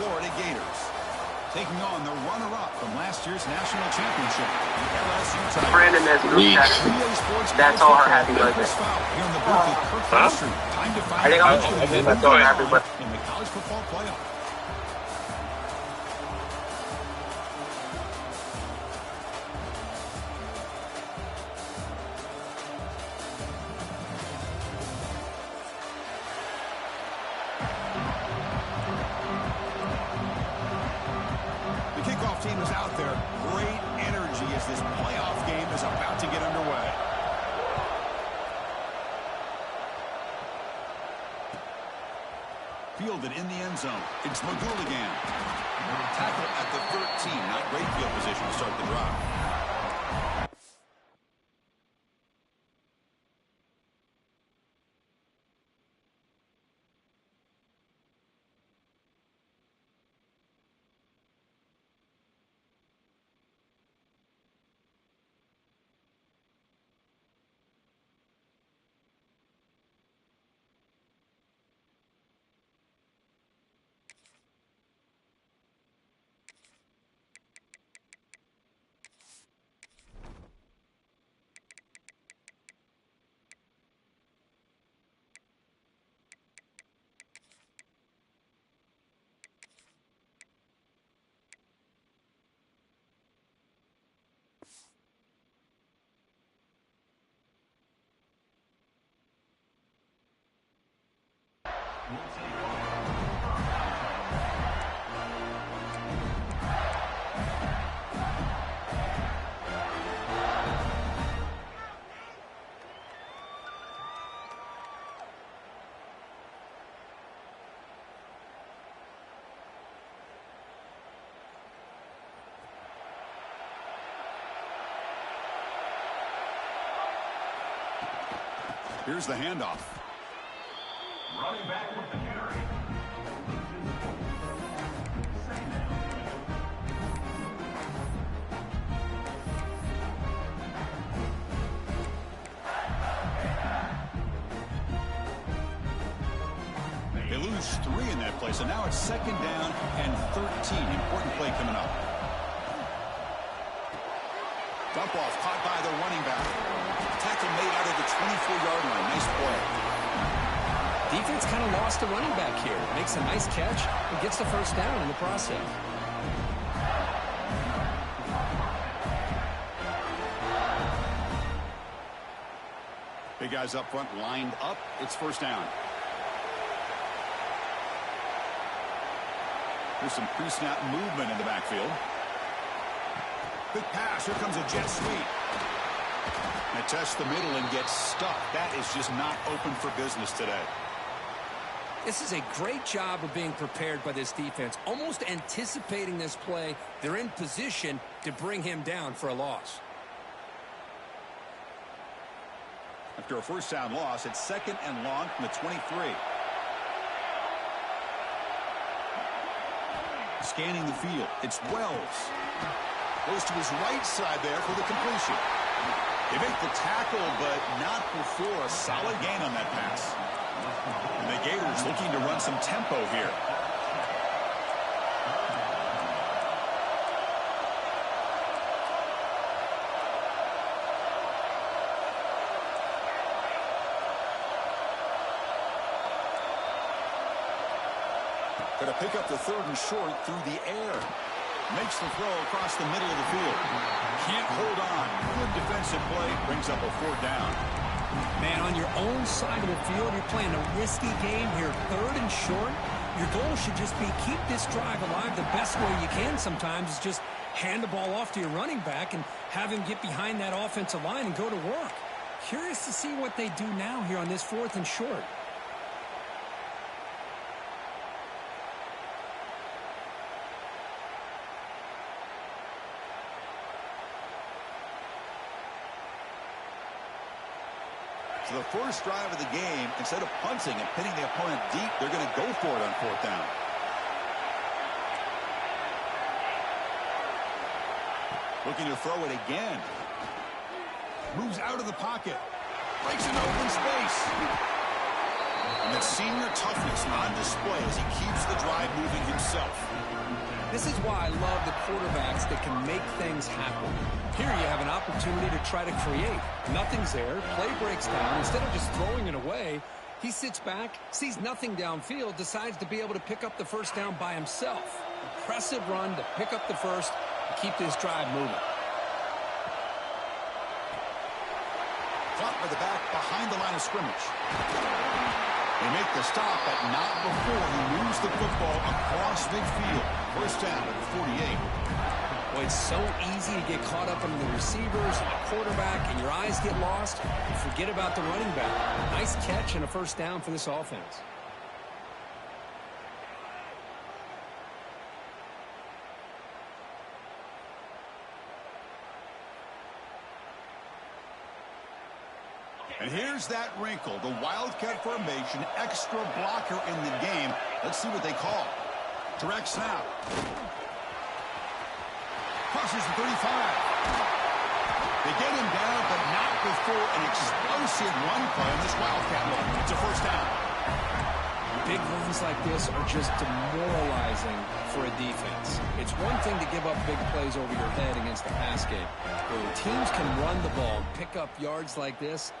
Florida Gators. Taking on the runner-up from last year's national championship, the LSU Tigers. Brandon has moved that. That's all her happy birthday. Here in the booth with Kirk Foster. Time to find I think that's all her happy birthday. In the college football playoff. Team is out there. Great energy as this playoff game is about to get underway. Fielded in the end zone. It's McGool again. Tackle at the 13. Not great field position to start the drive. Here's the handoff. Running back with the carry. They lose 3 in that play, so now it's 2nd down and 13. Important play coming up. Dump off caught by the running back. Tackle made out of the 24-yard line. Nice play. Defense kind of lost the running back here. Makes a nice catch and gets the first down in the process. Big guys up front lined up. It's first down. There's some pre-snap movement in the backfield. Big pass. Here comes a jet sweep. They test the middle and get stuck. That is just not open for business today. This is a great job of being prepared by this defense. Almost anticipating this play. They're in position to bring him down for a loss. After a first down loss, it's 2nd and long from the 23. Scanning the field. It's Wells. Goes to his right side there for the completion. They make the tackle, but not before a solid gain on that pass. And the Gators looking to run some tempo here. Going to pick up the 3rd and short through the air. Makes the throw across the middle of the field. Can't hold on. Good defensive play. Brings up a 4th down. Man, on your own side of the field, you're playing a risky game here. 3rd and short. Your goal should just be keep this drive alive the best way you can sometimes is just hand the ball off to your running back and have him get behind that offensive line and go to work. Curious to see what they do now here on this 4th and short. So the first drive of the game, instead of punting and pinning the opponent deep, they're going to go for it on 4th down. Looking to throw it again. Moves out of the pocket. Breaks into open space. And that senior toughness on display as he keeps the drive moving himself. This is why I love the quarterbacks that can make things happen. Here you have an opportunity to try to create. Nothing's there. Play breaks down. Instead of just throwing it away, he sits back, sees nothing downfield, decides to be able to pick up the first down by himself. Impressive run to pick up the first and keep this drive moving. Caught by the back behind the line of scrimmage. They make the stop, but not before he moves the football across midfield. First down at the 48. Well, it's so easy to get caught up in the receivers and the quarterback, and your eyes get lost. You forget about the running back. Nice catch and a first down for this offense. And here's that wrinkle, the Wildcat formation, extra blocker in the game. Let's see what they call. Direct snap. Crosses the 35. They get him down, but not before an explosive run play on this Wildcat look. It's a first down. Big runs like this are just demoralizing for a defense. It's one thing to give up big plays over your head against the pass game. But when teams can run the ball, pick up yards like this,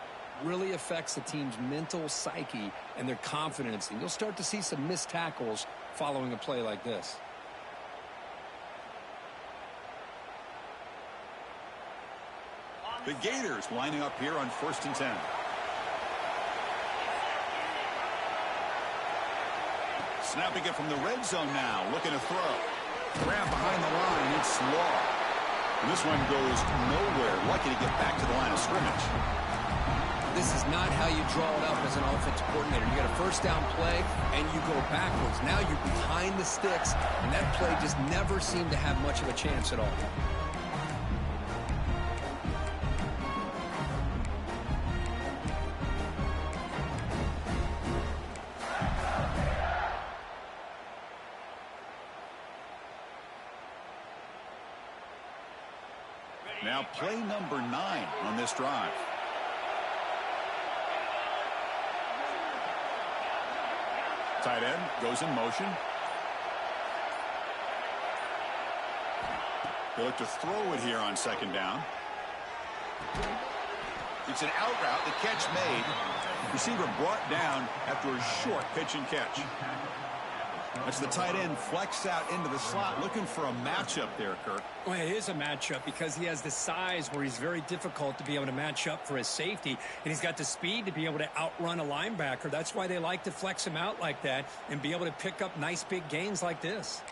really affects the team's mental psyche and their confidence. And you'll start to see some missed tackles following a play like this. The Gators lining up here on 1st and 10. Snapping it from the red zone now, looking to throw. Grab behind the line, it's Law. And this one goes nowhere. Lucky to get back to the line of scrimmage. This is not how you draw it up as an offensive coordinator. You get a first down play, and you go backwards. Now you're behind the sticks, and that play just never seemed to have much of a chance at all. Now play number 9 on this drive. Tight end goes in motion. They look to throw it here on 2nd down. It's an out route. The catch made. Receiver brought down after a short pitch and catch. That's the tight end flexed out into the slot, looking for a matchup there, Kirk. Well, it is a matchup because he has the size where he's very difficult to be able to match up for his safety, and he's got the speed to be able to outrun a linebacker. That's why they like to flex him out like that and be able to pick up nice big gains like this.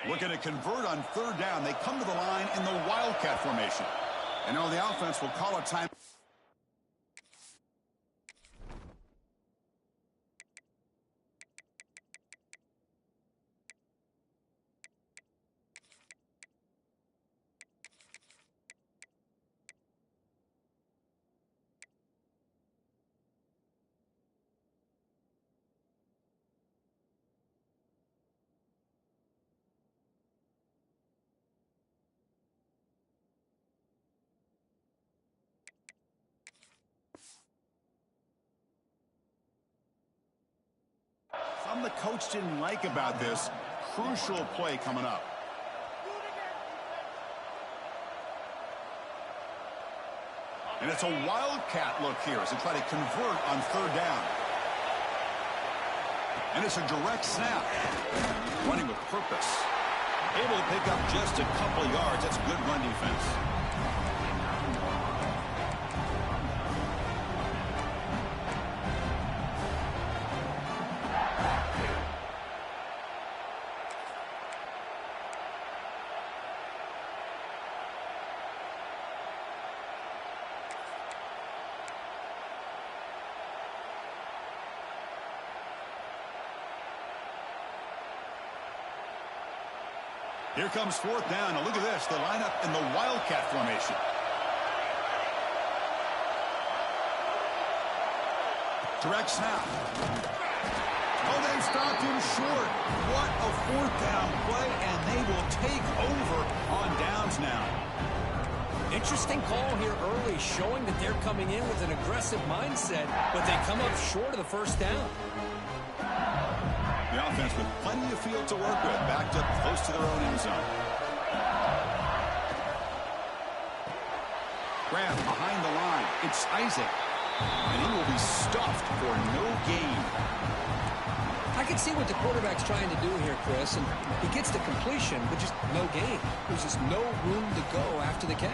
Looking to convert on 3rd down. They come to the line in the Wildcat formation. And now the offense will call a time. Something the coach didn't like about this crucial play coming up. And it's a Wildcat look here as they try to convert on 3rd down. And it's a direct snap. Running with purpose. Able to pick up just a couple of yards. That's good run defense. Here comes 4th down. Now look at this. The lineup in the Wildcat formation. Direct snap. Oh, they stopped him short. What a 4th down play, and they will take over on downs now. Interesting call here early, showing that they're coming in with an aggressive mindset, but they come up short of the first down. The offense with plenty of field to work with, backed up close to their own end zone. Grab behind the line. It's Isaac. And he will be stuffed for no gain. I can see what the quarterback's trying to do here, Chris, and he gets the completion, but just no gain. There's just no room to go after the catch.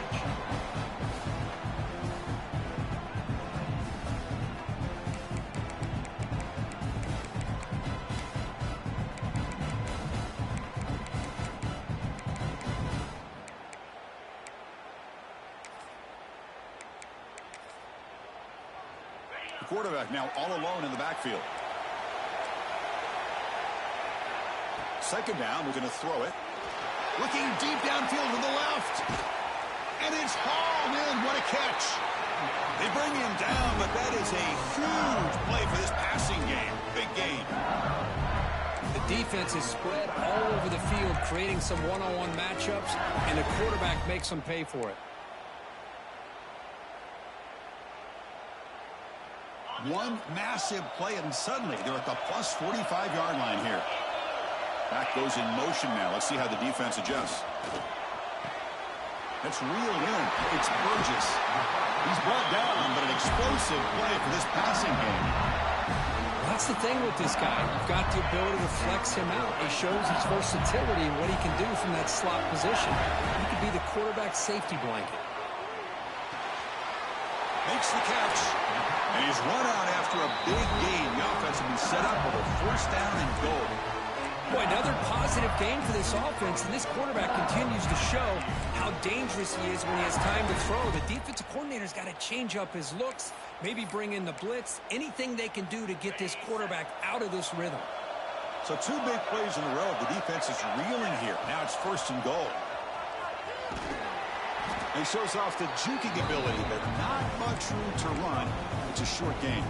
The quarterback now all alone in the backfield. Second down, we're going to throw it. Looking deep downfield to the left. And it's hauled in. What a catch. They bring him down, but that is a huge play for this passing game. Big gain. The defense is spread all over the field, creating some one-on-one matchups, and the quarterback makes them pay for it. One massive play, and suddenly they're at the plus 45-yard line here. Back goes in motion now. Let's see how the defense adjusts. That's reeled in. It's Burgess. He's brought down, but an explosive play for this passing game. That's the thing with this guy. You've got the ability to flex him out. He shows his versatility and what he can do from that slot position. He could be the quarterback safety blanket. Makes the catch. And he's run out after a big gain. The offense will be set up with a first down and goal. Boy, another positive game for this offense, and this quarterback continues to show how dangerous he is when he has time to throw. The defensive coordinator's got to change up his looks, maybe bring in the blitz, anything they can do to get this quarterback out of this rhythm. So two big plays in a row. The defense is reeling here. Now it's first and goal. He shows off the juking ability, but not much room to run. It's a short game.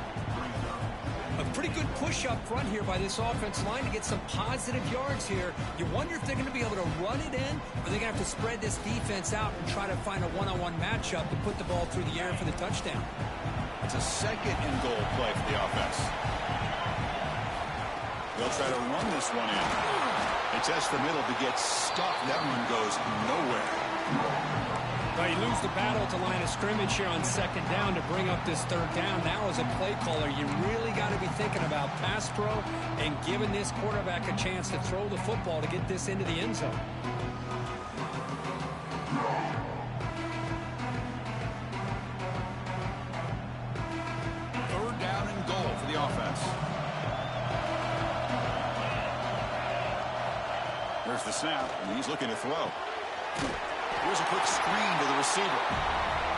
A pretty good push up front here by this offensive line to get some positive yards here. You wonder if they're going to be able to run it in, or they're going to have to spread this defense out and try to find a one-on-one matchup to put the ball through the air for the touchdown. It's a second and goal play for the offense. They'll try to run this one in. They test the middle to get stuffed. That one goes nowhere. Well, you lose the battle at the line of scrimmage here on second down to bring up this third down. Now as a play caller, you really got to be thinking about pass pro and giving this quarterback a chance to throw the football to get this into the end zone. Third down and goal for the offense. There's the snap, and he's looking to throw. Here's a quick screen to the receiver.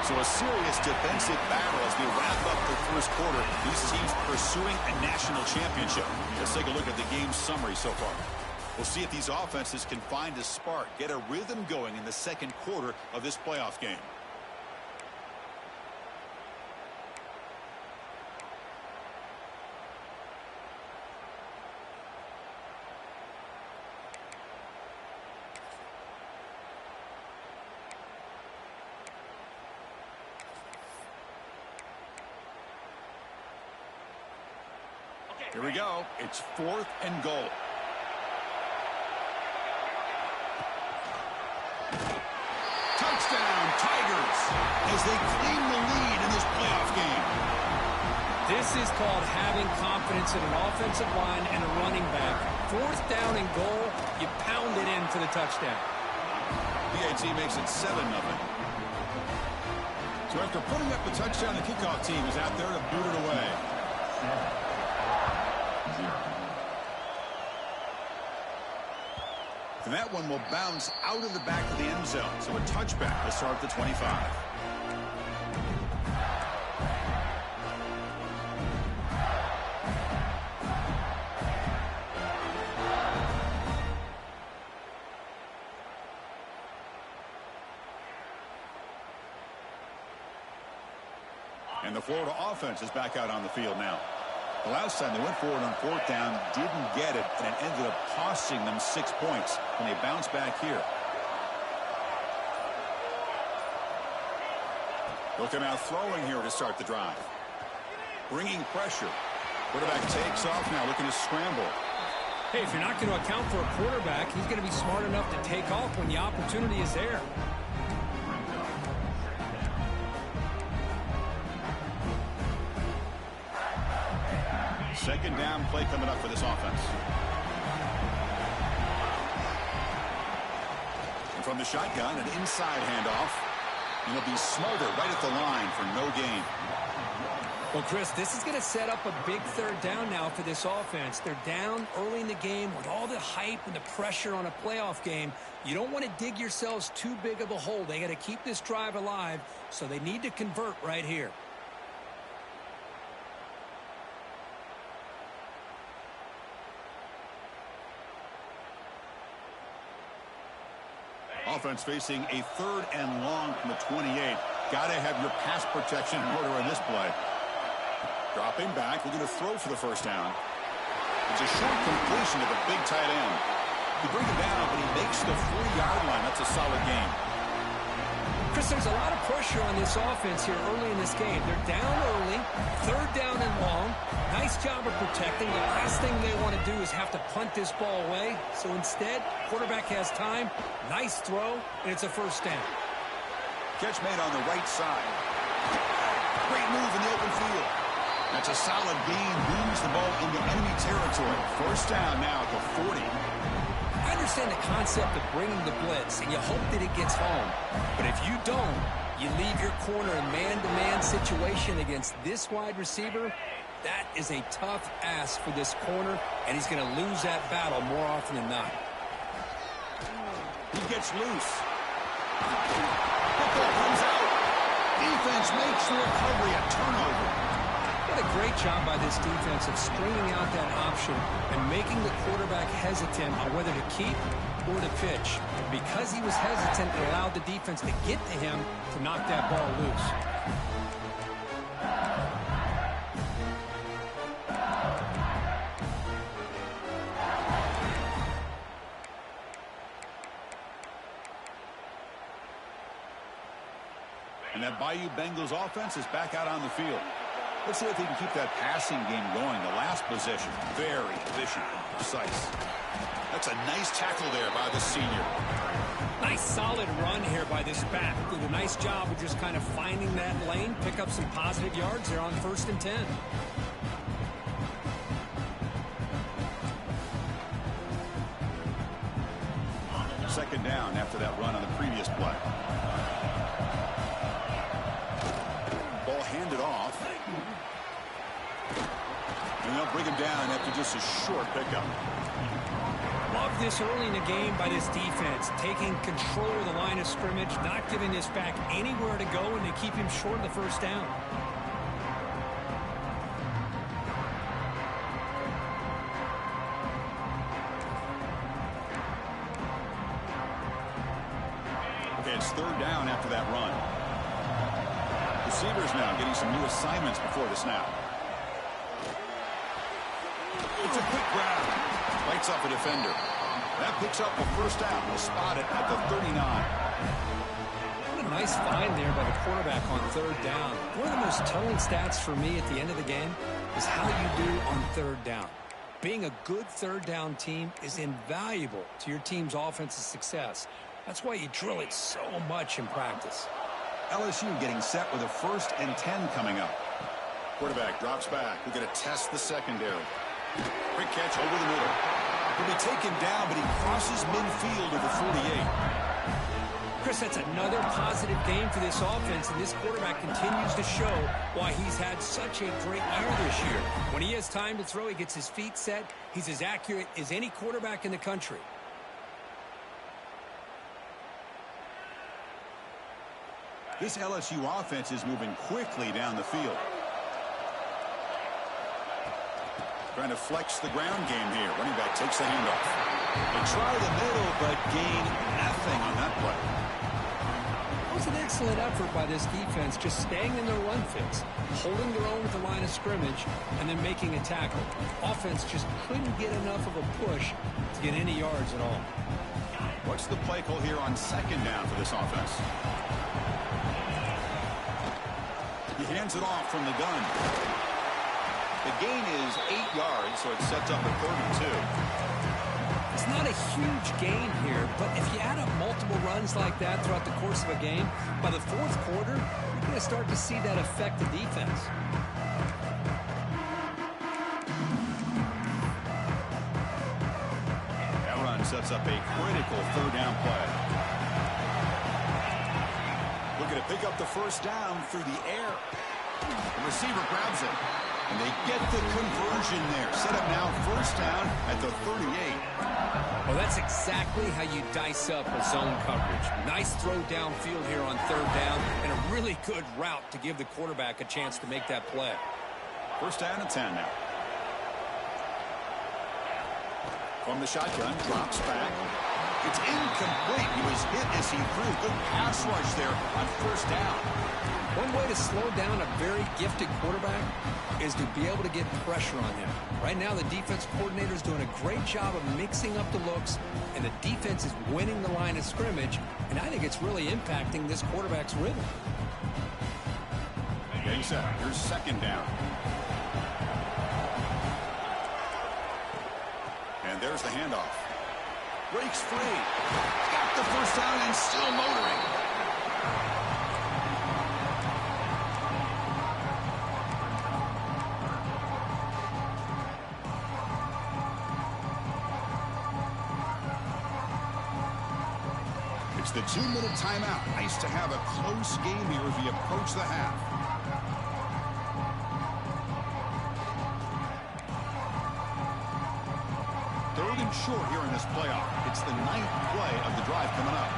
So a serious defensive battle as we wrap up the first quarter. These teams pursuing a national championship. Let's take a look at the game summary so far. We'll see if these offenses can find a spark, get a rhythm going in the second quarter of this playoff game. Here we go. It's fourth and goal. Touchdown, Tigers, as they claim the lead in this playoff game. This is called having confidence in an offensive line and a running back. Fourth down and goal, you pound it in for the touchdown. PAT makes it 7-0. So after putting up the touchdown, the kickoff team is out there to boot it away. And that one will bounce out of the back of the end zone. So a touchback will start at the 25. And the Florida offense is back out on the field now. The last time they went forward on fourth down, didn't get it, and it ended up costing them 6 points when they bounced back here. They'll come out throwing here to start the drive. Bringing pressure. Quarterback takes off now, looking to scramble. Hey, if you're not going to account for a quarterback, he's going to be smart enough to take off when the opportunity is there. Second down play coming up for this offense. And from the shotgun, an inside handoff. And it'll be Smolder right at the line for no gain. Well, Chris, this is going to set up a big third down now for this offense. They're down early in the game with all the hype and the pressure on a playoff game. You don't want to dig yourselves too big of a hole. They got to keep this drive alive, so they need to convert right here. Offense facing a third and long from the 28. Got to have your pass protection in order on this play. Dropping back, looking to throw for the first down. It's a short completion to the big tight end. He brings it down, but he makes the 40-yard line. That's a solid game. Chris, there's a lot of pressure on this offense here early in this game. They're down early, third down and long. Nice job of protecting. The last thing they want to do is have to punt this ball away. So instead, quarterback has time. Nice throw, and it's a first down. Catch made on the right side. Great move in the open field. That's a solid gain. Moves the ball into enemy territory. First down now at the 40. I understand the concept of bringing the blitz, and you hope that it gets home. But if you don't, you leave your corner in man-to-man situation against this wide receiver. That is a tough ask for this corner, and he's going to lose that battle more often than not. He gets loose. Football comes out. Defense makes the recovery, a turnover. What a great job by this defense of stringing out that option and making the quarterback hesitant on whether to keep or to pitch. Because he was hesitant, it allowed the defense to get to him to knock that ball loose. And that Bayou Bengals offense is back out on the field. Let's see if they can keep that passing game going. The last possession, very efficient and precise. That's a nice tackle there by the senior. Nice solid run here by this back. Did a nice job of just kind of finding that lane, pick up some positive yards there on 1st and 10. Second down after that run on the previous play. Ball handed off. And they'll bring him down after just a short pickup. Love this early in the game by this defense, taking control of the line of scrimmage, not giving this back anywhere to go, and to keep him short of the first down. Okay, it's third down after that run. Receivers now getting some new assignments before the snap. It's a quick grab. Lights up a defender. That picks up the first down. We'll spot it at the 39. What a nice find there by the quarterback on third down. One of the most telling stats for me at the end of the game is how you do on third down. Being a good third down team is invaluable to your team's offensive success. That's why you drill it so much in practice. LSU getting set with a 1st and 10 coming up. Quarterback drops back. We're going to test the secondary. Quick catch over the middle. He'll be taken down, but he crosses midfield to the 48. Chris, that's another positive game for this offense, and this quarterback continues to show why he's had such a great year this year. When he has time to throw, he gets his feet set. He's as accurate as any quarterback in the country. This LSU offense is moving quickly down the field. Trying to flex the ground game here. Running back takes the handoff. They try the middle, but gain nothing on that play. It was an excellent effort by this defense, just staying in their run fits, holding their own with the line of scrimmage, and then making a tackle. Offense just couldn't get enough of a push to get any yards at all. What's the play call here on second down for this offense? Hands it off from the gun. The gain is 8 yards, so it sets up a 32. It's not a huge gain here, but if you add up multiple runs like that throughout the course of a game, by the fourth quarter, you're going to start to see that affect the defense. That run sets up a critical third down play. Looking to pick up the first down through the air. The receiver grabs it, and they get the conversion there. Set up now first down at the 38. Well, that's exactly how you dice up a zone coverage. Nice throw downfield here on third down, and a really good route to give the quarterback a chance to make that play. First down and 10 now. From the shotgun, drops back. It's incomplete. He was hit as he threw. Good pass rush there on first down. One way to slow down a very gifted quarterback is to be able to get pressure on him. Right now, the defense coordinator is doing a great job of mixing up the looks, and the defense is winning the line of scrimmage, and I think it's really impacting this quarterback's rhythm. Game set. Here's second down. And there's the handoff. Breaks free. Got the first down and still motoring. It's the 2-minute timeout. Nice to have a close game here as we approach the half. Third and short here in this playoff. It's the 9th play of the drive coming up.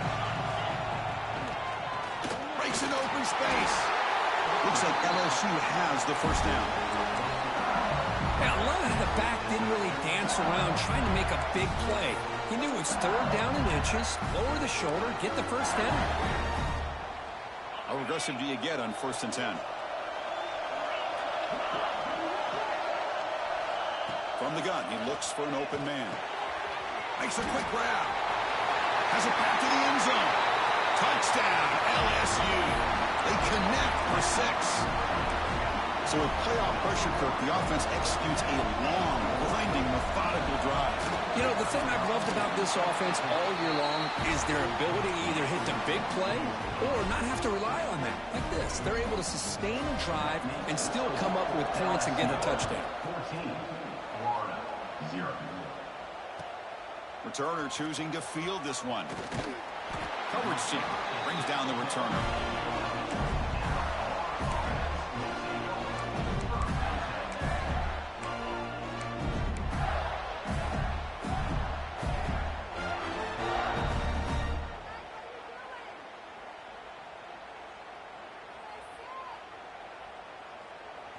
Breaks into open space. Looks like LSU has the first down. Yeah, I love how the back didn't really dance around trying to make a big play. He knew it's third down in inches, lower the shoulder, get the first down. How aggressive do you get on first and 10? From the gun, he looks for an open man. Makes a quick grab. Has it back to the end zone. Touchdown, LSU. They connect for 6. So with playoff pressure, Kirk, the offense executes a long, grinding, methodical drive. You know, the thing I've loved about this offense all year long is their ability to either hit the big play or not have to rely on them. Like this, they're able to sustain a drive and still come up with points and get a touchdown. 14, Florida, 0. Returner choosing to field this one. Coverage team brings down the returner.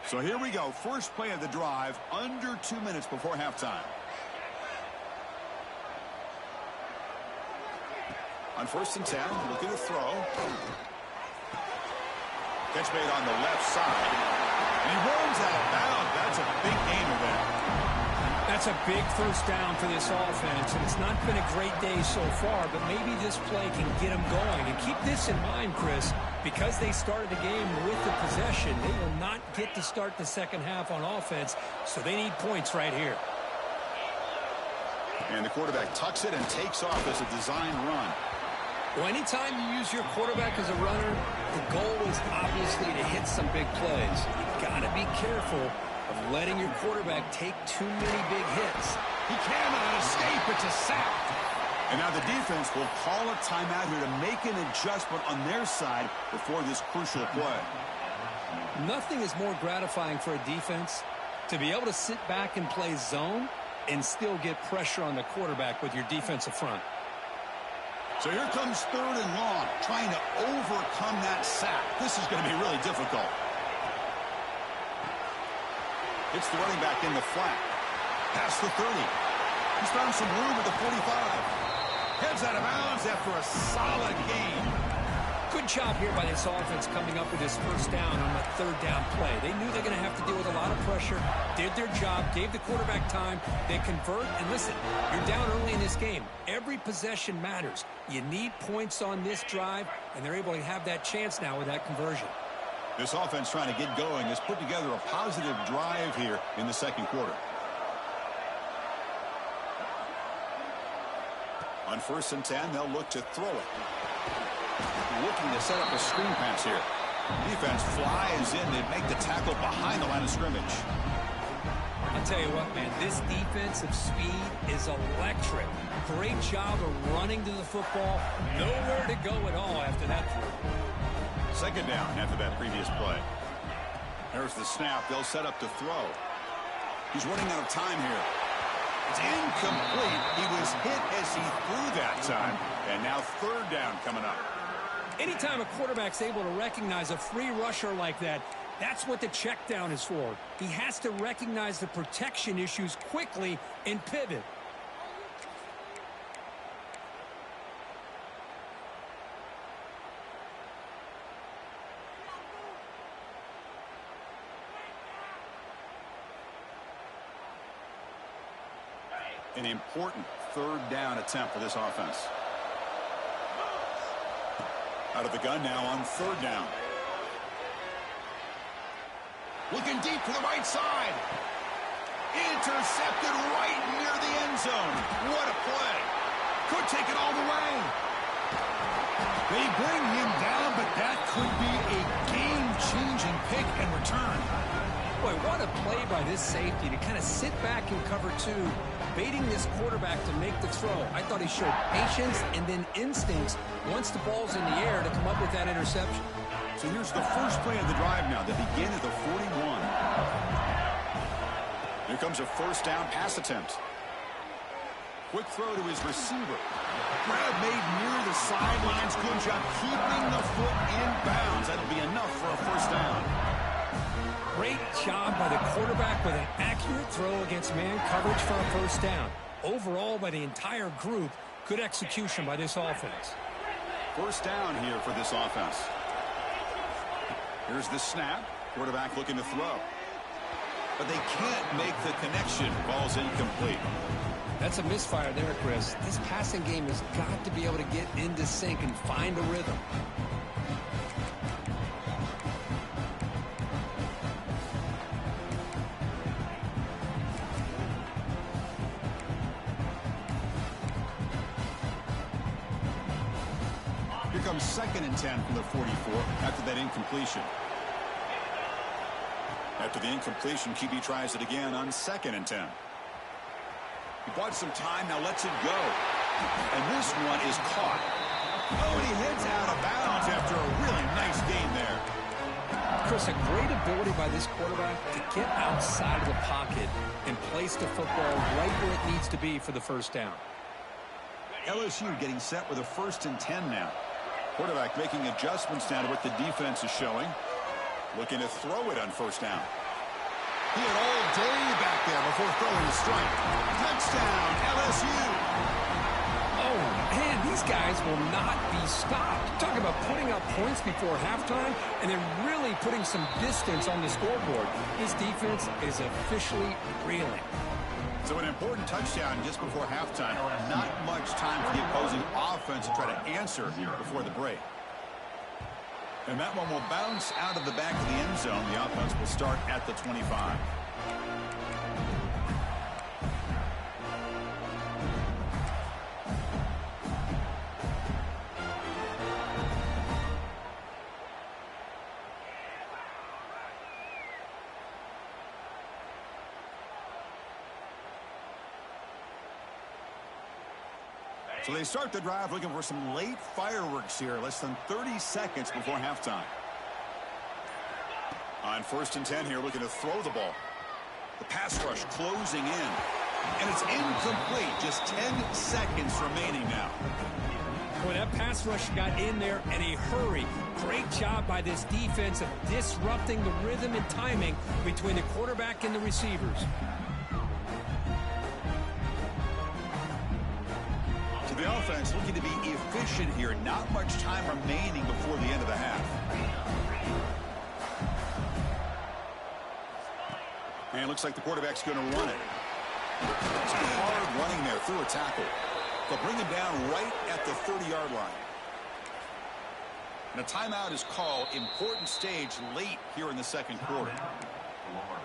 So here we go. First play of the drive, under 2 minutes before halftime. On first and 10, looking to throw. Catch made on the left side. And he runs out of bounds. That's a big gain event. That's a big first down for this offense, and it's not been a great day so far, but maybe this play can get them going. And keep this in mind, Chris, because they started the game with the possession, they will not get to start the second half on offense, so they need points right here. And the quarterback tucks it and takes off as a design run. Well, anytime you use your quarterback as a runner, the goal is obviously to hit some big plays. You've got to be careful of letting your quarterback take too many big hits. He cannot escape. It's a sack. And now the defense will call a timeout here to make an adjustment on their side before this crucial play. Nothing is more gratifying for a defense to be able to sit back and play zone and still get pressure on the quarterback with your defensive front. So here comes third and long, trying to overcome that sack. This is going to be really difficult. Hits the running back in the flat. Past the 30. He's found some room at the 45. Heads out of bounds after a solid game. Good job here by this offense coming up with this first down on the third down play. They knew they're going to have to deal with a lot of pressure, did their job, gave the quarterback time. They convert, and listen, you're down early in this game. Every possession matters. You need points on this drive, and they're able to have that chance now with that conversion. This offense trying to get going has put together a positive drive here in the second quarter. On 1st and 10, they'll look to throw it. Looking to set up a screen pass here. Defense flies in. They make the tackle behind the line of scrimmage. I'll tell you what, man, this defensive speed is electric. Great job of running to the football. Nowhere to go at all after that throw. Second down after that previous play. There's the snap. They'll set up to throw. He's running out of time here. It's incomplete. He was hit as he threw that time. And now 3rd down coming up. Anytime a quarterback's able to recognize a free rusher like that, that's what the check down is for. He has to recognize the protection issues quickly and pivot. An important 3rd down attempt for this offense. Out of the gun now on 3rd down. Looking deep to the right side. Intercepted right near the end zone. What a play. Could take it all the way. They bring him down, but that could be a game-changing pick and return. Boy, what a play by this safety to kind of sit back and cover 2, baiting this quarterback to make the throw. I thought he showed patience and then instincts once the ball's in the air to come up with that interception. So here's the first play of the drive now. They begin at the 41. Here comes a 1st down pass attempt. Quick throw to his receiver. Grab made near the sidelines. Good job keeping the foot in bounds. That'll be enough for a 1st down. Great job by the quarterback with an accurate throw against man coverage for a 1st down. Overall, by the entire group, good execution by this offense. 1st down here for this offense. Here's the snap. Quarterback looking to throw. But they can't make the connection. Ball's incomplete. That's a misfire there, Chris. This passing game has got to be able to get into sync and find a rhythm. Here comes 2nd and 10 from the 44 after that incompletion. After the incompletion, QB tries it again on 2nd and 10. He bought some time, now lets it go. And this one is caught. Oh, and he heads out of bounds after a really nice game there. Chris, a great ability by this quarterback to get outside of the pocket and place the football right where it needs to be for the 1st down. LSU getting set with a 1st and 10 now. Quarterback making adjustments now to what the defense is showing. Looking to throw it on 1st down. He had all day back there before throwing the strike. Touchdown, LSU. Oh, man, these guys will not be stopped. Talk about putting up points before halftime, and they're really putting some distance on the scoreboard. This defense is officially reeling. So an important touchdown just before halftime. Not much time for the opposing offense to try to answer before the break. And that one will bounce out of the back of the end zone. The offense will start at the 25. So they start the drive looking for some late fireworks here, less than 30 seconds before halftime. On 1st and 10 here, looking to throw the ball. The pass rush closing in. And it's incomplete. Just 10 seconds remaining now. Boy, that pass rush got in there in a hurry. Great job by this defense of disrupting the rhythm and timing between the quarterback and the receivers. The offense looking to be efficient here. Not much time remaining before the end of the half. And it looks like the quarterback's going to run it. Some hard running there through a tackle. They'll bring him down right at the 30-yard line. And a timeout is called. Important stage late here in the second quarter. Florida.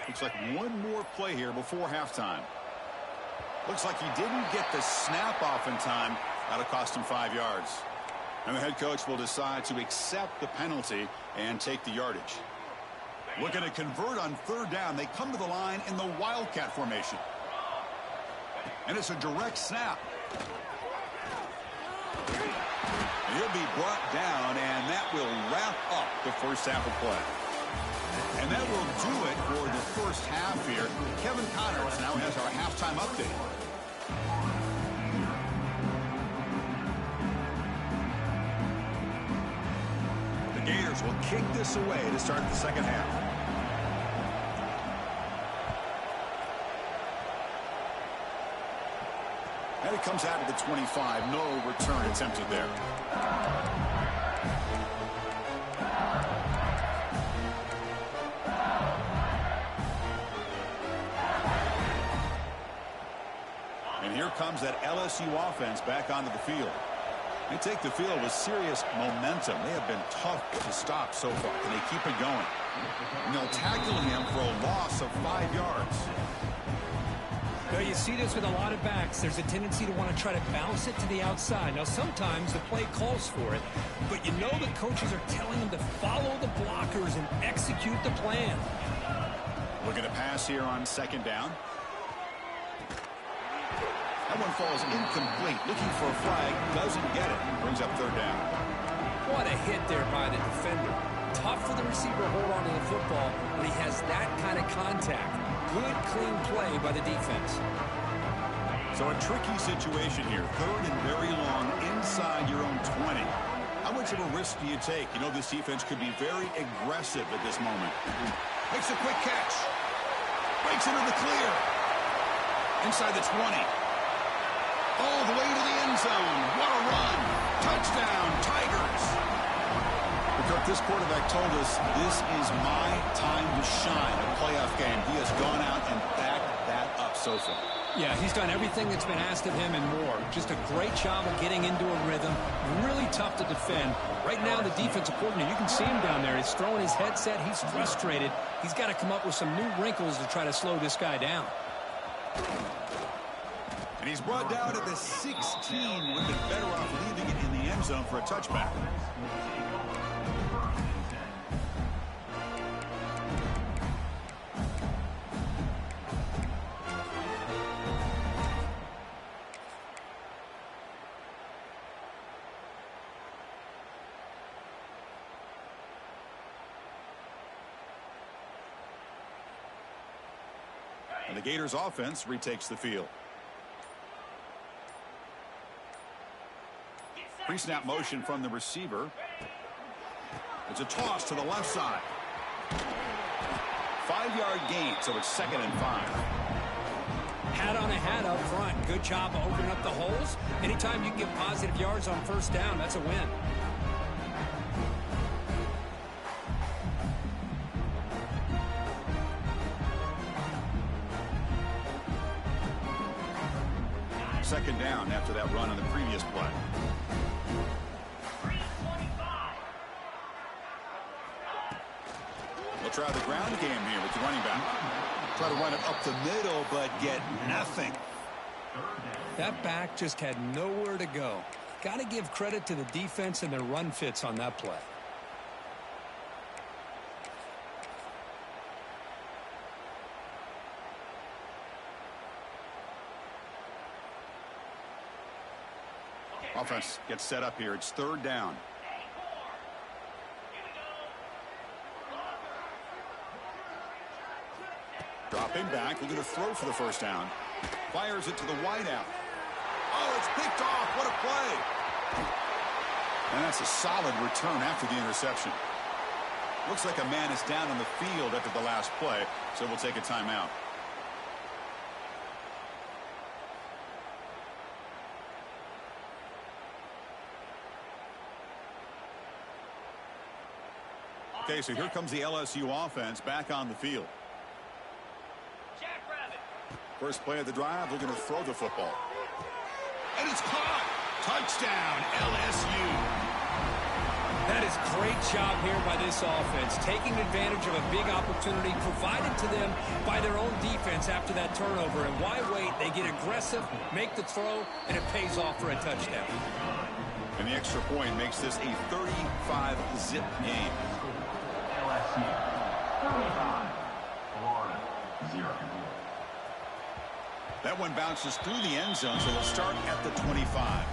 Looks like one more play here before halftime. Looks like he didn't get the snap off in time. That'll cost him 5 yards. And the head coach will decide to accept the penalty and take the yardage. Looking to convert on third down. They come to the line in the Wildcat formation. And it's a direct snap. And he'll be brought down, and that will wrap up the first half of play. And that will do it for the first half here. Kevin Connors now has our halftime update. The Gators will kick this away to start the second half. And it comes out of the 25. No return attempted there. Here comes that LSU offense back onto the field. They take the field with serious momentum. They have been tough to stop so far, and they keep it going. And they'll tackle him for a loss of 5 yards. Well, you see this with a lot of backs. There's a tendency to want to try to bounce it to the outside. Now, sometimes the play calls for it, but you know the coaches are telling them to follow the blockers and execute the plan. Looking to pass here on second down. That one falls incomplete. Looking for a flag. Doesn't get it. Brings up third down. What a hit there by the defender. Tough for the receiver to hold on to the football when he has that kind of contact. Good, clean play by the defense. So a tricky situation here. Third and very long inside your own 20. How much of a risk do you take? You know this defense could be very aggressive at this moment. Makes a quick catch. Breaks into the clear. Inside the 20. All the way to the end zone. What a run. Touchdown, Tigers. Because this quarterback told us this is my time to shine. A playoff game. He has gone out and backed that up so far. Yeah, he's done everything that's been asked of him and more. Just a great job of getting into a rhythm. Really tough to defend. Right now, the defensive coordinator, you can see him down there. He's throwing his headset. He's frustrated. He's got to come up with some new wrinkles to try to slow this guy down. And he's brought down at the 16. Would have been better off leaving it in the end zone for a touchback. And the Gators offense retakes the field. Pre-snap motion from the receiver. It's a toss to the left side. 5-yard gain, so it's 2nd and 5. Hat on a hat up front. Good job of opening up the holes. Anytime you can get positive yards on first down, that's a win. Second down after that run on the previous play. They'll try the ground game here with the running back. Try to run it up the middle, but get nothing. That back just had nowhere to go. Got to give credit to the defense and their run fits on that play. Offense gets set up here. It's third down. Dropping back, looking to throw for the first down. Fires it to the wideout. Oh, it's picked off. What a play. And that's a solid return after the interception. Looks like a man is down on the field after the last play, so we'll take a timeout. Okay, so here comes the LSU offense back on the field. First play of the drive, we're going to throw the football. And it's caught! Touchdown, LSU! That is great job here by this offense, taking advantage of a big opportunity provided to them by their own defense after that turnover. And why wait? They get aggressive, make the throw, and it pays off for a touchdown. And the extra point makes this a 35-zip game. LSU 35, Florida 0. That one bounces through the end zone, so they'll start at the 25.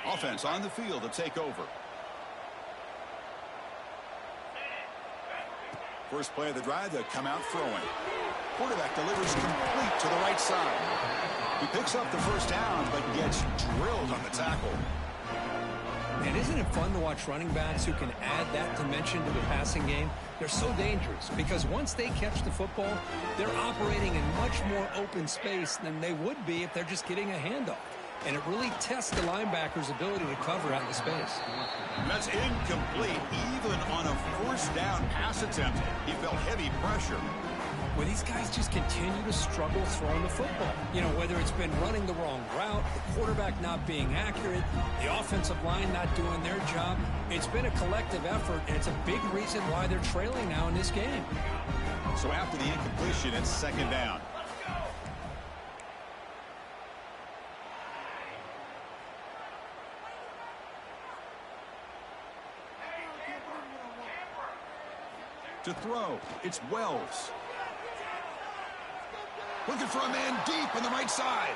Offense on the field to take over. First play of the drive, they come out throwing. Quarterback delivers complete to the right side. He picks up the first down, but gets drilled on the tackle. Man, isn't it fun to watch running backs who can add that dimension to the passing game? They're so dangerous because once they catch the football, they're operating in much more open space than they would be if they're just getting a handoff. And it really tests the linebacker's ability to cover out in the space. That's incomplete. Even on a first down pass attempt, he felt heavy pressure. Well, these guys just continue to struggle throwing the football. You know, whether it's been running the wrong route, the quarterback not being accurate, the offensive line not doing their job. It's been a collective effort, and it's a big reason why they're trailing now in this game. So after the incompletion, it's second down. To throw, it's Wells. Looking for a man deep on the right side.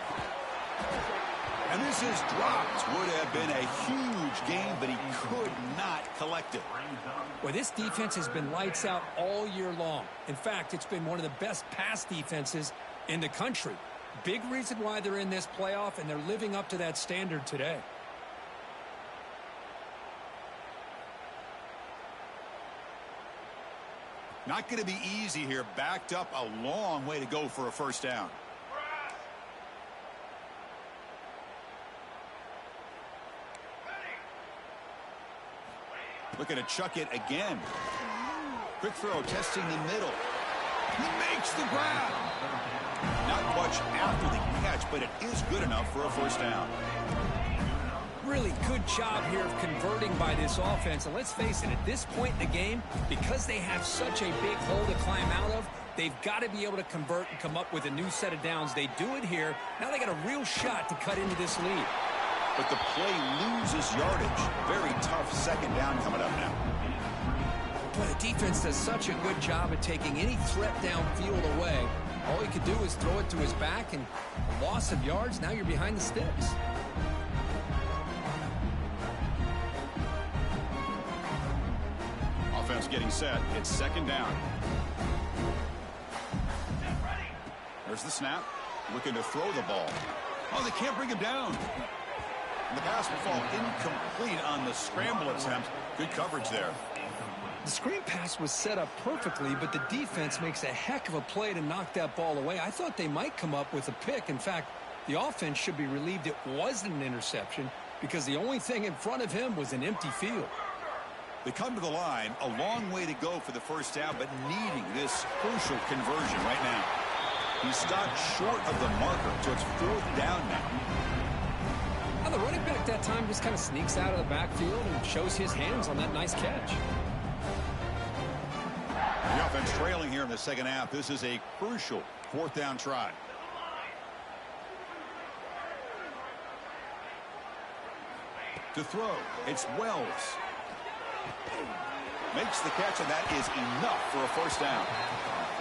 And this is dropped. Would have been a huge game, but he could not collect it. Well, this defense has been lights out all year long. In fact, it's been one of the best pass defenses in the country. Big reason why they're in this playoff, and they're living up to that standard today. Not going to be easy here. Backed up a long way to go for a first down. Looking to chuck it again. Quick throw, testing the middle. He makes the grab. Not much after the catch, but it is good enough for a first down. Really good job here of converting by this offense. And let's face it, at this point in the game, because they have such a big hole to climb out of, they've got to be able to convert and come up with a new set of downs. They do it here. Now they got a real shot to cut into this lead. But the play loses yardage. Very tough second down coming up now. Boy, the defense does such a good job at taking any threat downfield away. All he could do is throw it to his back, and a loss of yards, now you're behind the sticks. Offense getting set. It's second down. There's the snap. Looking to throw the ball. Oh, they can't bring him down. And the pass will fall incomplete on the scramble attempt. Good coverage there. The screen pass was set up perfectly, but the defense makes a heck of a play to knock that ball away. I thought they might come up with a pick. In fact, the offense should be relieved it wasn't an interception because the only thing in front of him was an empty field. They come to the line, a long way to go for the first down, but needing this crucial conversion right now. He stopped short of the marker, so it's fourth down now. Now the running back that time just kind of sneaks out of the backfield and shows his hands on that nice catch. The offense trailing here in the second half. This is a crucial fourth down try. To throw, it's Wells. Makes the catch, and that is enough for a first down.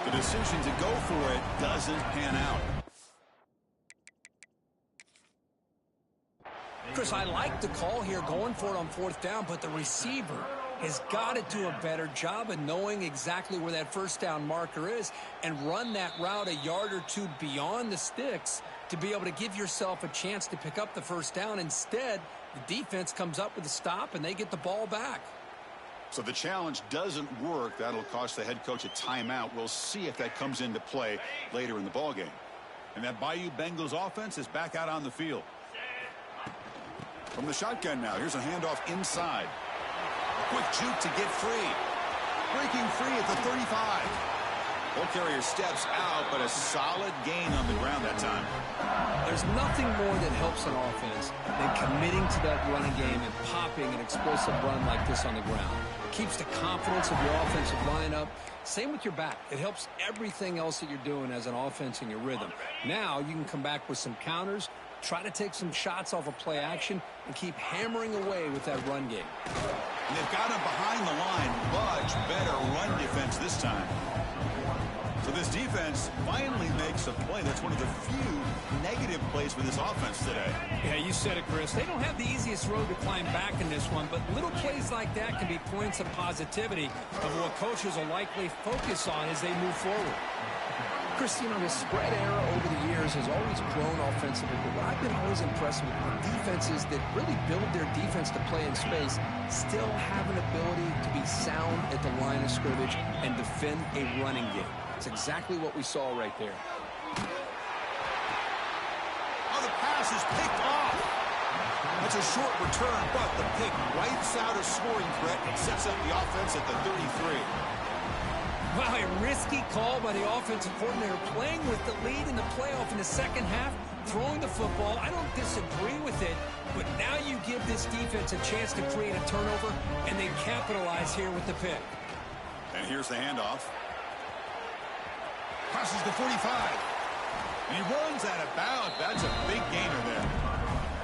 The decision to go for it doesn't pan out. Chris, I like the call here going for it on fourth down, but the receiver has got to do a better job of knowing exactly where that first down marker is and run that route a yard or two beyond the sticks to be able to give yourself a chance to pick up the first down. Instead, the defense comes up with a stop and they get the ball back. So the challenge doesn't work. That'll cost the head coach a timeout. We'll see if that comes into play later in the ballgame. And that Bayou Bengals offense is back out on the field. From the shotgun now, here's a handoff inside. A quick juke to get free. Breaking free at the 35. Ball carrier steps out, but a solid gain on the ground that time. There's nothing more that helps an offense than committing to that running game and popping an explosive run like this on the ground. It keeps the confidence of your offensive lineup. Same with your back. It helps everything else that you're doing as an offense in your rhythm. Now you can come back with some counters, try to take some shots off of play action, and keep hammering away with that run game. And they've got him behind the line. Much better run defense this time. So this defense finally makes a play. That's one of the few negative plays for this offense today. Yeah, you said it, Chris. They don't have the easiest road to climb back in this one, but little plays like that can be points of positivity of what coaches will likely focus on as they move forward. Chris, you know, the spread era over the years has always grown offensively, but what I've been always impressed with are defenses that really build their defense to play in space still have an ability to be sound at the line of scrimmage and defend a running game. It's exactly what we saw right there. Oh, the pass is picked off. That's a short return, but the pick wipes out a scoring threat and sets up the offense at the 33. Wow, a risky call by the offensive coordinator, playing with the lead in the playoff in the second half, throwing the football. I don't disagree with it, but now you give this defense a chance to create a turnover, and they capitalize here with the pick. And here's the handoff. Crosses the 45. And he runs out of bounds. That's a big gainer there.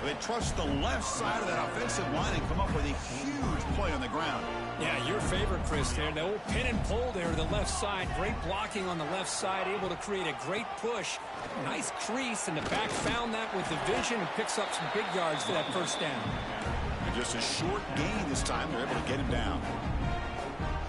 They trust the left side of that offensive line and come up with a huge play on the ground. Yeah, your favorite, Chris, there. The old pin and pull there to the left side. Great blocking on the left side, able to create a great push. Nice crease, and the back found that with the vision and picks up some big yards for that first down. And just a short gain this time. They're able to get him down.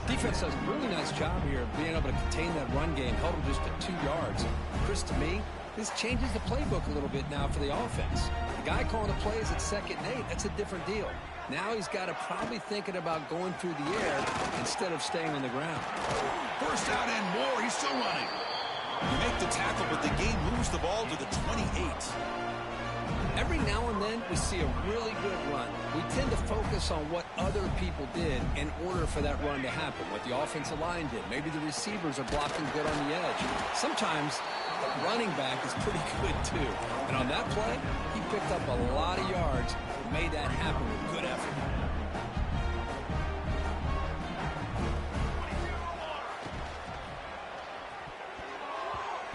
Defense does a really nice job here of being able to contain that run game, held him just at 2 yards. Chris, to me, this changes the playbook a little bit now for the offense. The guy calling the plays at 2nd and 8, that's a different deal. Now he's got to probably thinking about going through the air instead of staying on the ground. First down and more. He's still running. You make the tackle, but the game moves the ball to the 28. Every now and then we see a really good run. We tend to focus on what other people did in order for that run to happen, what the offensive line did. Maybe the receivers are blocking good on the edge. Sometimes the running back is pretty good too. And on that play, he picked up a lot of yards and made that happen with good effort.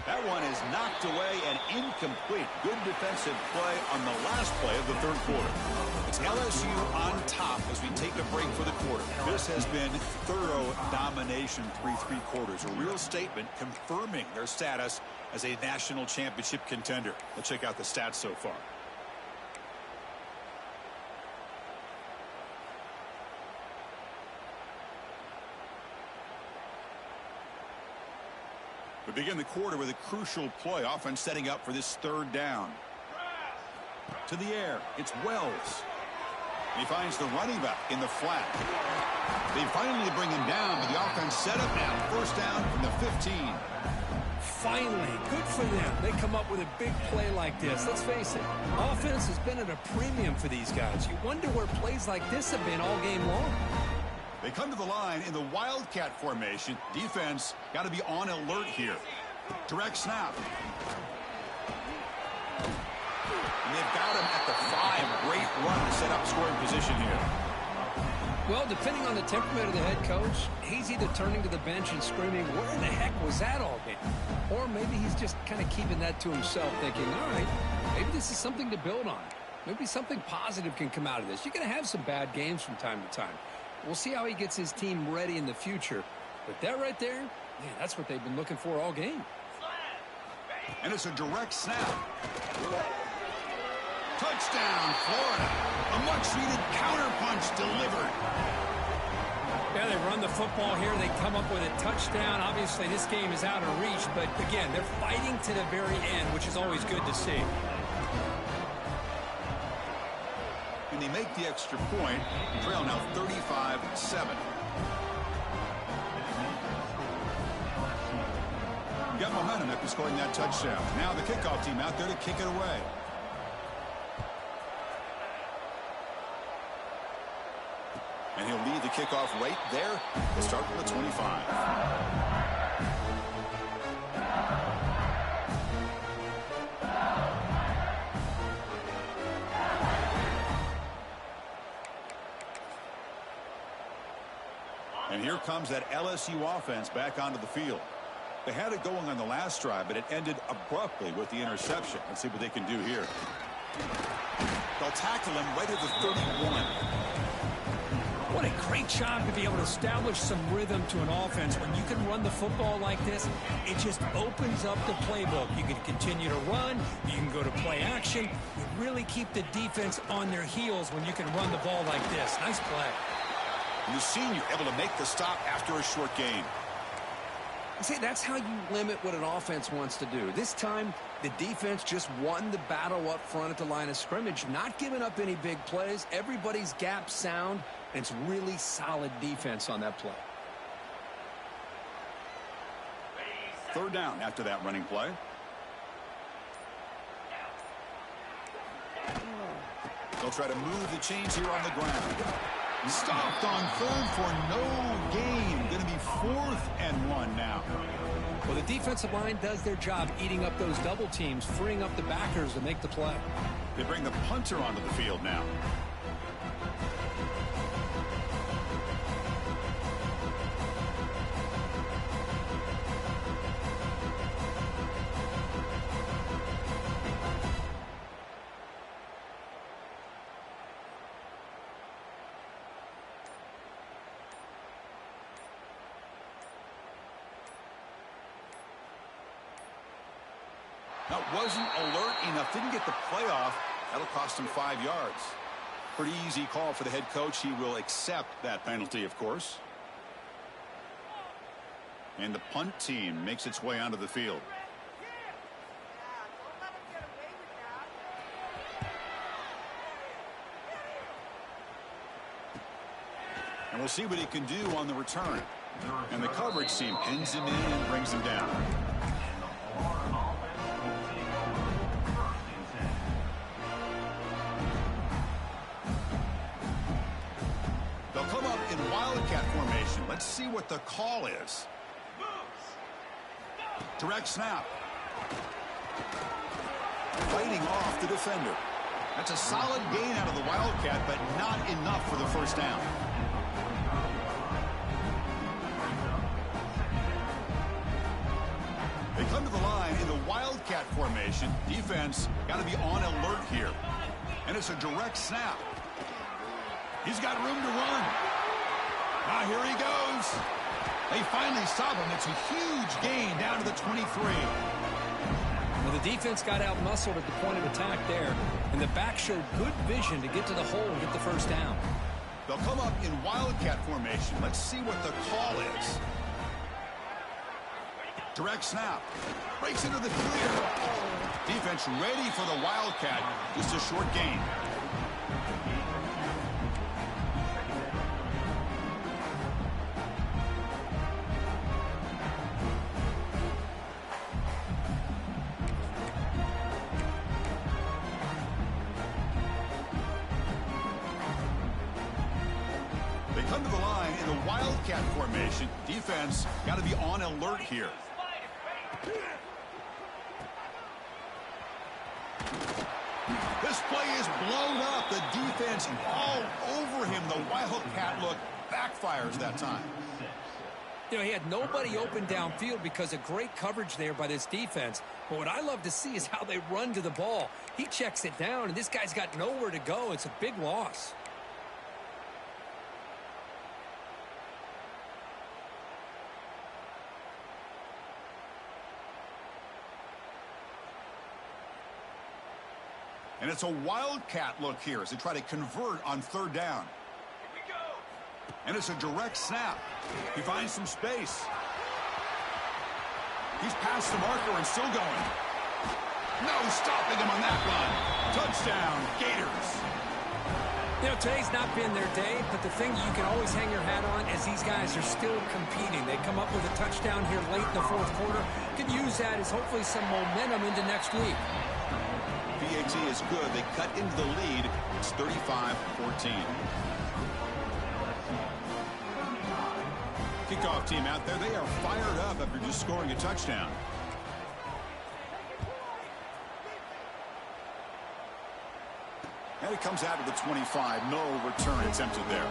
That one is knocked away and incomplete. Good defensive play on the last play of the third quarter. It's LSU on top as we take a break for the quarter. This has been thorough domination through 3 quarters. A real statement confirming their status as a national championship contender. Let's check out the stats so far. We begin the quarter with a crucial play. Offense setting up for this 3rd down. To the air. It's Wells. He finds the running back in the flat. They finally bring him down, but the offense set up now. First down from the 15. Finally, good for them. They come up with a big play like this. Let's face it, offense has been at a premium for these guys. You wonder where plays like this have been all game long. They come to the line in the Wildcat formation. Defense got to be on alert here. Direct snap. And they've got him at the 5. Great run to set up scoring position here. Well, depending on the temperament of the head coach, he's either turning to the bench and screaming, where the heck was that all game? Or maybe he's just kind of keeping that to himself, thinking, all right, maybe this is something to build on. Maybe something positive can come out of this. You're going to have some bad games from time to time. We'll see how he gets his team ready in the future. But that right there, man, that's what they've been looking for all game. And it's a direct snap. Touchdown, Florida. A much-needed counterpunch delivered. Yeah, they run the football here. They come up with a touchdown. Obviously, this game is out of reach, but again, they're fighting to the very end, which is always good to see. And they make the extra point. Trail now 35-7. Got momentum after scoring that touchdown. Now the kickoff team out there to kick it away. And he'll lead the kickoff right there. He'll start from the 25. And here comes that LSU offense back onto the field. They had it going on the last drive, but it ended abruptly with the interception. Let's see what they can do here. They'll tackle him right at the 31. What a great job to be able to establish some rhythm to an offense. When you can run the football like this, it just opens up the playbook. You can continue to run. You can go to play action. You really keep the defense on their heels when you can run the ball like this. Nice play. And the senior able to make the stop after a short gain. See, that's how you limit what an offense wants to do. This time, the defense just won the battle up front at the line of scrimmage, not giving up any big plays. Everybody's gap sound, and it's really solid defense on that play. Third down after that running play. They'll try to move the chains here on the ground. Stopped on third for no gain. Going to be 4th and 1 now. Well, the defensive line does their job eating up those double teams, freeing up the backers to make the play. They bring the punter onto the field now. That wasn't alert enough. Didn't get the play off. That'll cost him 5 yards. Pretty easy call for the head coach. He will accept that penalty, of course. And the punt team makes its way onto the field. And we'll see what he can do on the return. And the coverage team pins him in and brings him down. They'll come up in wildcat formation. Let's see what the call is. Direct snap. Fighting off the defender. That's a solid gain out of the wildcat, but not enough for the first down. They come to the line in the wildcat formation. Defense got to be on alert here. And it's a direct snap. He's got room to run. Now here he goes. They finally stop him. It's a huge gain down to the 23. Well, the defense got out-muscled at the point of attack there, and the back showed good vision to get to the hole and get the first down. They'll come up in wildcat formation. Let's see what the call is. Direct snap. Breaks into the clear. Defense ready for the wildcat. Just a short gain. They come to the line in a wildcat formation. Defense got to be on alert here. This play is blown up. The defense all over him. The wildcat look backfires that time. You know, he had nobody open downfield because of great coverage there by this defense. But what I love to see is how they run to the ball. He checks it down, and this guy's got nowhere to go. It's a big loss. And it's a wildcat look here as they try to convert on third down. Here we go. And it's a direct snap. He finds some space. He's past the marker and still going. No stopping him on that run. Touchdown, Gators. You know, today's not been their day, but the thing you can always hang your hat on is these guys are still competing. They come up with a touchdown here late in the fourth quarter. Can use that as hopefully some momentum into next week. PAT is good. They cut into the lead. It's 35-14. Kickoff team out there. They are fired up after just scoring a touchdown. And it comes out of the 25. No return attempted there.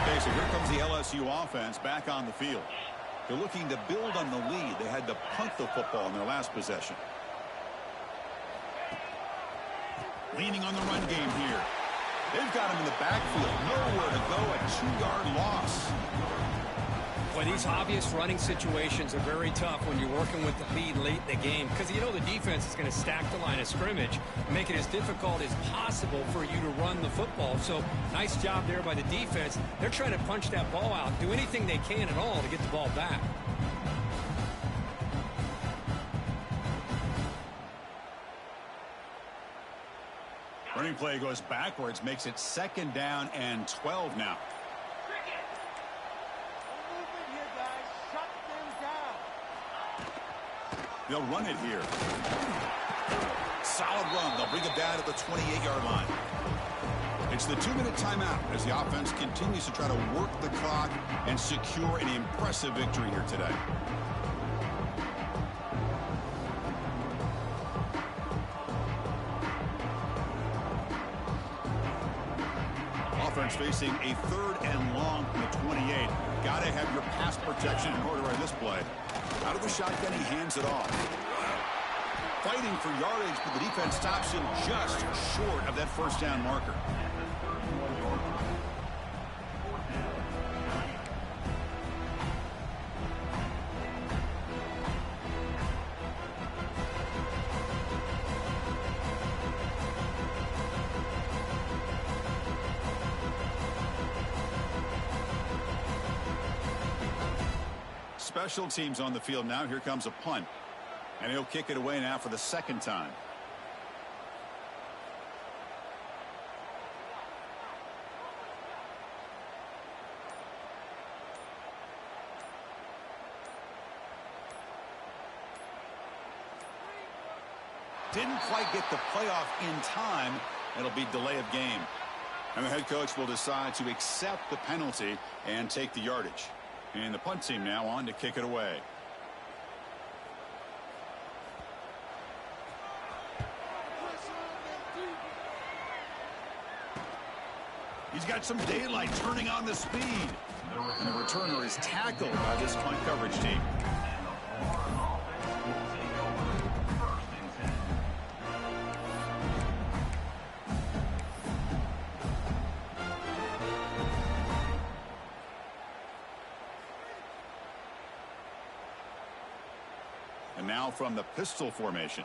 Okay, so here comes the LSU offense back on the field. They're looking to build on the lead. They had to punt the football in their last possession. Leaning on the run game here. They've got him in the backfield. Nowhere to go. A 2-yard loss. Boy, these obvious running situations are very tough when you're working with the lead late in the game because you know the defense is going to stack the line of scrimmage and make it as difficult as possible for you to run the football. So nice job there by the defense. They're trying to punch that ball out, do anything they can at all to get the ball back. Running play goes backwards, makes it 2nd down and 12 now. They'll run it here. Solid run. They'll bring it down to the 28-yard line. It's the 2-minute timeout as the offense continues to try to work the clock and secure an impressive victory here today. Offense facing a 3rd and long from the 28. Got to have your pass protection in order on this play. Out of the shotgun, he hands it off. Fighting for yardage, but the defense stops him just short of that 1st down marker. Special teams on the field now. Here comes a punt. And he'll kick it away now for the 2nd time. Didn't quite get the playoff in time. It'll be delay of game. And the head coach will decide to accept the penalty and take the yardage. And the punt team now on to kick it away. He's got some daylight, turning on the speed. And the returner is tackled by this punt coverage team. And now from the pistol formation.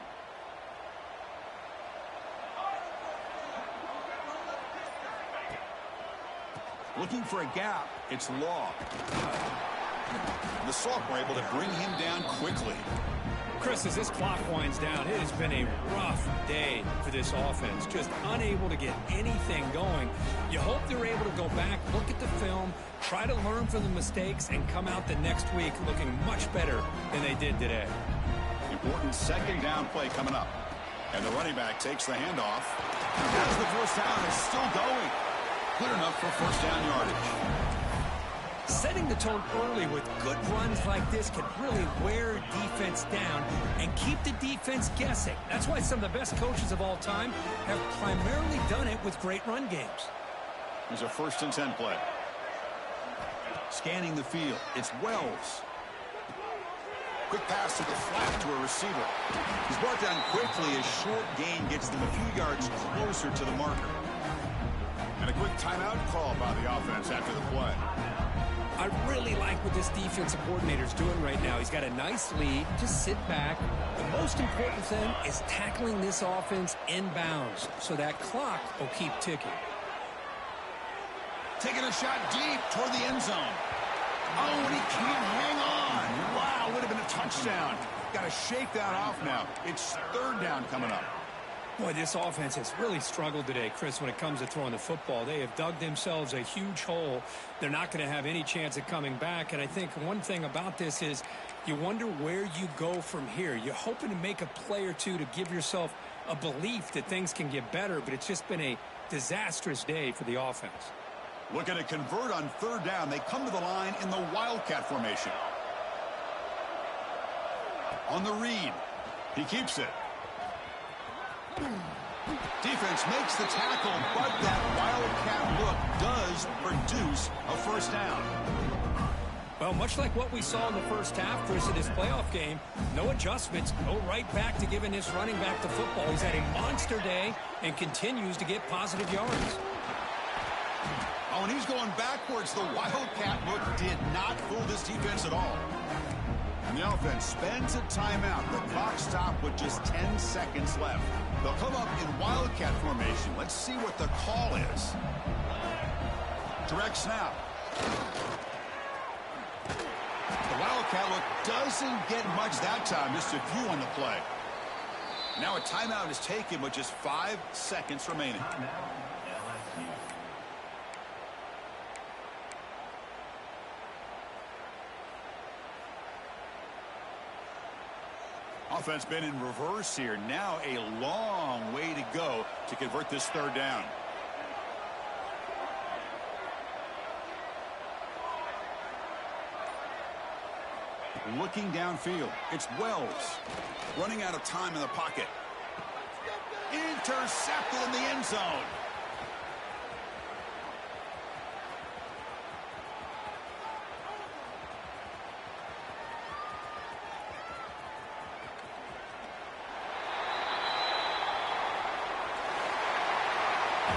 Looking for a gap. It's Law. The Salk were able to bring him down quickly. Chris, as this clock winds down, it has been a rough day for this offense. Just unable to get anything going. You hope they're able to go back, look at the film, try to learn from the mistakes, and come out the next week looking much better than they did today. Important 2nd down play coming up. And the running back takes the handoff. As the 1st down is still going. Good enough for 1st down yardage. Setting the tone early with good runs like this can really wear defense down and keep the defense guessing. That's why some of the best coaches of all time have primarily done it with great run games. There's a 1st and 10 play. Scanning the field. It's Wells. Quick pass to the flat to a receiver. He's brought down quickly as short gain gets them a few yards closer to the marker. And a quick timeout call by the offense after the play. I really like what this defensive coordinator is doing right now. He's got a nice lead. Just sit back. The most important thing is tackling this offense inbounds so that clock will keep ticking. Taking a shot deep toward the end zone. Oh, and he can't hang on. Wow, would have been a touchdown. Got to shake that off now. It's third down coming up. Boy, this offense has really struggled today, Chris, when it comes to throwing the football. They have dug themselves a huge hole. They're not going to have any chance of coming back. And I think one thing about this is you wonder where you go from here. You're hoping to make a play or two to give yourself a belief that things can get better, but it's just been a disastrous day for the offense. Looking to convert on third down. They come to the line in the Wildcat formation. On the read. He keeps it. Defense makes the tackle, but that Wildcat look does produce a first down. Well, much like what we saw in the first half, Chris, of this playoff game, no adjustments, go right back to giving this running back the football. He's had a monster day and continues to get positive yards. Oh, and he's going backwards. The Wildcat look did not fool this defense at all. And the offense spends a timeout. The clock stopped with just 10 seconds left. They'll come up in Wildcat formation. Let's see what the call is. Direct snap. The Wildcat look doesn't get much that time. Just a few on the play. Now a timeout is taken with just 5 seconds remaining. Offense been in reverse here. Now a long way to go to convert this third down. Looking downfield. It's Wells. Running out of time in the pocket. Intercepted in the end zone.